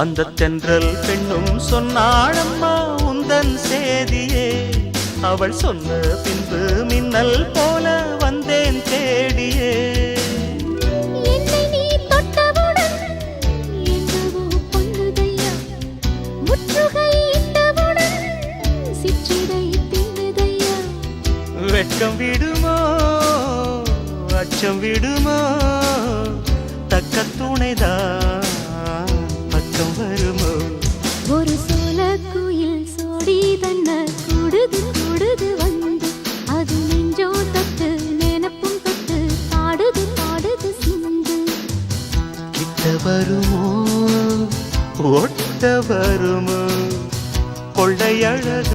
அந்த தென்றல் பெண்ணும் சொன்னாளம்மா உந்தன் சேதியே. அவள் சொன்ன பின்பு மின்னல் போல வந்தேன் தேடியே. என்னை நீ தொட்டவுடன் என்னவோ பொன்னுதையா, முற்றுகை இட்டவுடன் சிற்றிடை தின்னுதையா. வெட்கம் விடுமோ அச்சம் விடுமோ, தக்க துணைதான் பக்கம் வருமோ. ஒரு சோல குயில் சோடி தன்ன கூடுது கூடுது வந்து, அது நெஞ்சோ தொட்டு நினப்பும் தொட்டு பாடுது பாடுது சிந்து. கிட்ட வருமோ ஒட்ட வருமோ கொள்ளையழகு